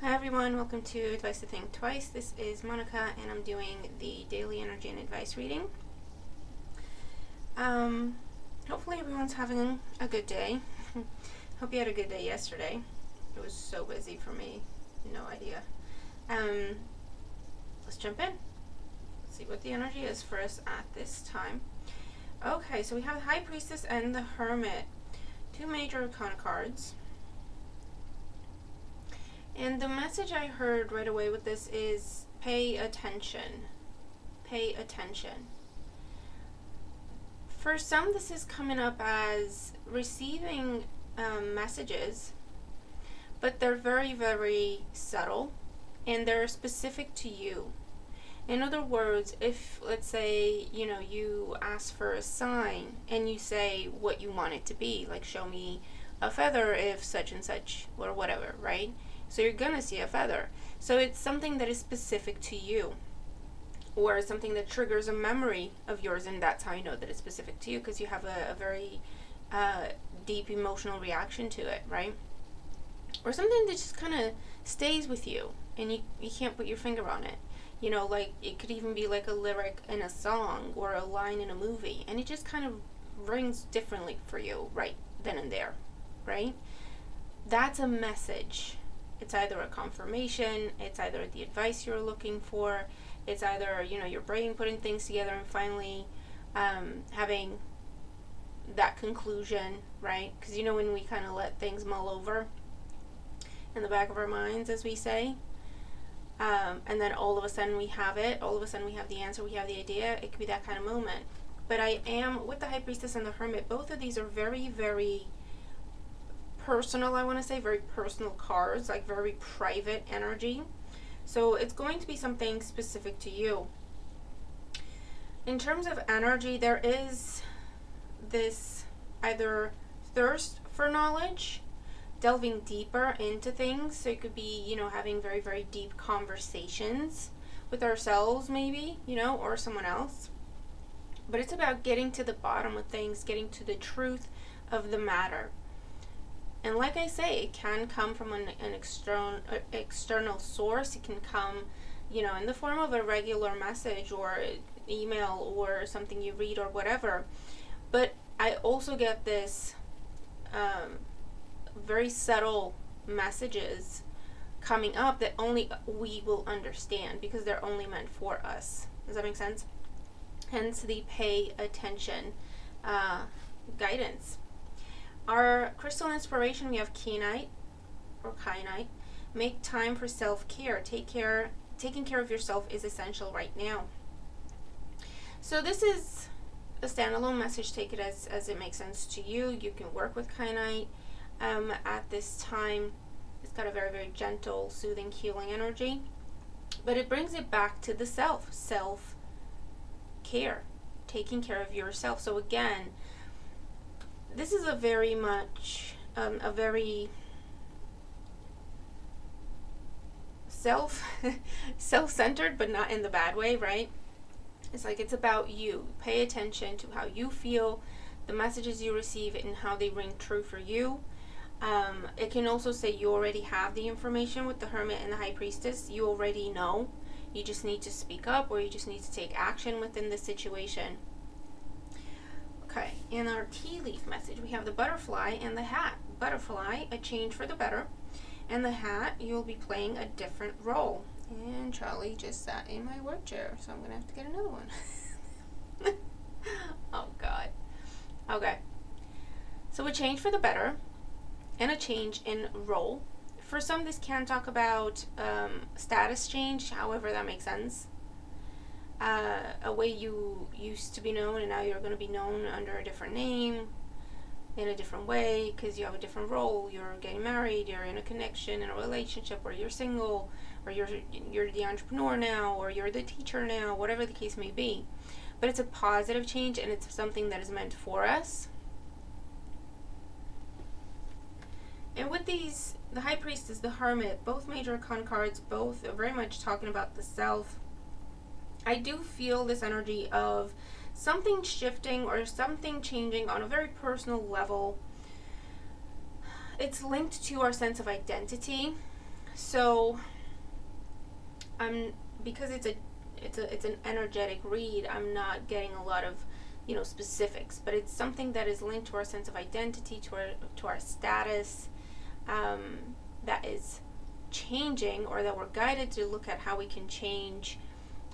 Hi everyone, welcome to Advice to Think Twice. This is Monica and I'm doing the daily energy and advice reading. Hopefully everyone's having a good day. Hope you had a good day yesterday. It was so busy for me, no idea. Let's jump in. Let's see what the energy is for us at this time. Okay, so we have the High Priestess and the Hermit, two major arcana cards. And the message I heard right away with this is pay attention. Pay attention. For some, this is coming up as receiving messages, but they're very, very subtle and they're specific to you. In other words, if, let's say, you ask for a sign and you say what you want it to be, like show me a feather if such and such or whatever, right? So you're gonna see a feather. So it's something that is specific to you, or something that triggers a memory of yours, and that's how you know that it's specific to you, because you have a very deep emotional reaction to it, right? Or something that just kind of stays with you, and you can't put your finger on it. Like it could even be like a lyric in a song or a line in a movie, and it just kind of rings differently for you right then and there, right? That's a message. It's either a confirmation, it's either the advice you're looking for, it's either, your brain putting things together and finally having that conclusion, right? Because when we kind of let things mull over in the back of our minds, as we say, and then all of a sudden we have it, all of a sudden we have the answer, we have the idea, it could be that kind of moment. But I am, with the High Priestess and the Hermit, both of these are very, very personal, I want to say, very personal cards, like very private energy. So it's going to be something specific to you. In terms of energy, there is this either thirst for knowledge, delving deeper into things. So it could be, having very, very deep conversations with ourselves maybe, or someone else. But it's about getting to the bottom of things, getting to the truth of the matter. And like I say, it can come from an external source. It can come, in the form of a regular message or email or something you read or whatever. But I also get this very subtle messages coming up that only we will understand, because they're only meant for us. Does that make sense? Hence the pay attention guidance. Our crystal inspiration, we have kyanite or kyanite. Make time for self-care. Taking care of yourself is essential right now. So this is a standalone message. Take it as it makes sense to you. You can work with kyanite at this time. It's got a very, very gentle, soothing, healing energy. But it brings it back to the self-care. Taking care of yourself. So again, this is a very much, a very self-centered, but not in the bad way, right? It's like it's about you. Pay attention to how you feel, the messages you receive, and how they ring true for you. It can also say you already have the information with the Hermit and the High Priestess. You already know. You just need to speak up, or you just need to take action within the situation. Okay, in our tea leaf message, we have the butterfly and the hat. Butterfly, a change for the better. And the hat, you'll be playing a different role. And Charlie just sat in my work chair, so I'm going to have to get another one. Oh, God. Okay. So a change for the better and a change in role. For some, this can talk about status change, however that makes sense. A way you used to be known and now you're going to be known under a different name, in a different way, because you have a different role. You're getting married, you're in a connection, in a relationship, or you're single, or you're the entrepreneur now, or you're the teacher now, whatever the case may be. But it's a positive change, and it's something that is meant for us. And with these, the High Priestess, the Hermit, both major arcana cards, both are very much talking about the self. I do feel this energy of something shifting or something changing on a very personal level. It's linked to our sense of identity. So I'm, because it's an energetic read, I'm not getting a lot of, you know, specifics, but it's something that is linked to our sense of identity, to our status, that is changing, or that we're guided to look at how we can change.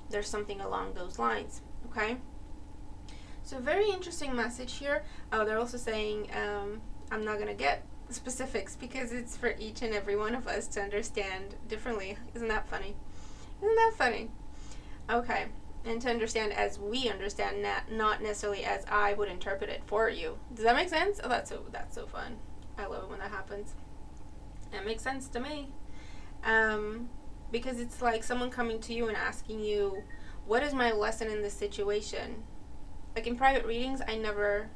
There's something along those lines. Okay, so very interesting message here. Oh, they're also saying, I'm not gonna get specifics because it's for each and every one of us to understand differently. Isn't that funny? Isn't that funny? Okay, and to understand as we understand, not necessarily as I would interpret it for you. Does that make sense? Oh, that's so fun. I love it when that happens. It makes sense to me. Because it's like someone coming to you and asking you, what is my lesson in this situation? Like in private readings, I never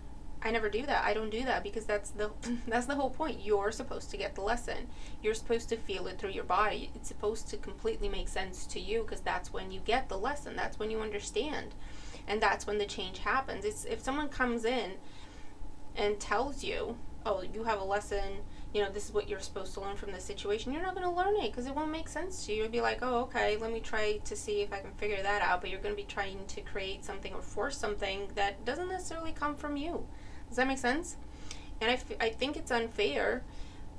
do that. I don't do that because that's the whole point. You're supposed to get the lesson. You're supposed to feel it through your body. It's supposed to completely make sense to you, because that's when you get the lesson. That's when you understand. And that's when the change happens. It's if someone comes in and tells you, oh, you have a lesson, you know, this is what you're supposed to learn from this situation, you're not going to learn it because it won't make sense to you. You'll be like, oh, okay, let me try to see if I can figure that out. But you're going to be trying to create something or force something that doesn't necessarily come from you. Does that make sense? And I think it's unfair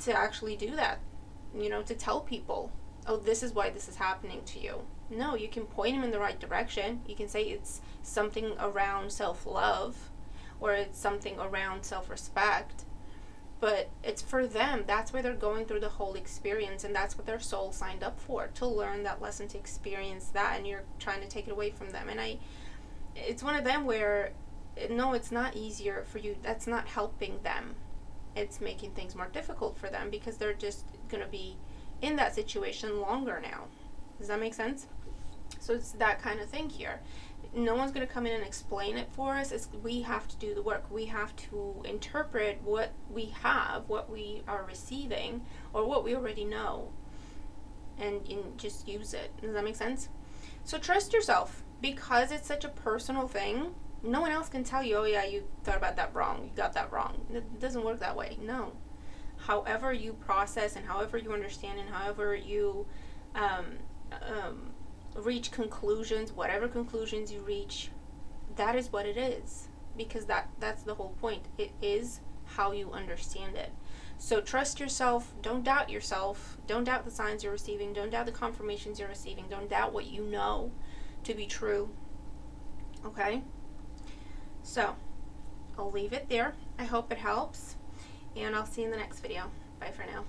to actually do that, you know, to tell people, oh, this is why this is happening to you. No, you can point them in the right direction. You can say it's something around self-love, or it's something around self-respect, but it's for them. That's where they're going through the whole experience, and that's what their soul signed up for, to learn that lesson, to experience that, and you're trying to take it away from them. And it's one of them where, no, it's not easier for you. That's not helping them. It's making things more difficult for them, because they're just going to be in that situation longer now. Does that make sense? So it's that kind of thing here. No one's going to come in and explain it for us. We have to do the work. We have to interpret what we have, what we are receiving, or what we already know, and just use it. Does that make sense? So trust yourself, because it's such a personal thing. No one else can tell you, oh yeah, you thought about that wrong, you got that wrong. It doesn't work that way. No. However you process, and however you understand, and however you reach conclusions, whatever conclusions you reach, that is what it is. Because that's the whole point. It is how you understand it. So trust yourself. Don't doubt yourself. Don't doubt the signs you're receiving. Don't doubt the confirmations you're receiving. Don't doubt what you know to be true. Okay? So, I'll leave it there. I hope it helps, and I'll see you in the next video. Bye for now.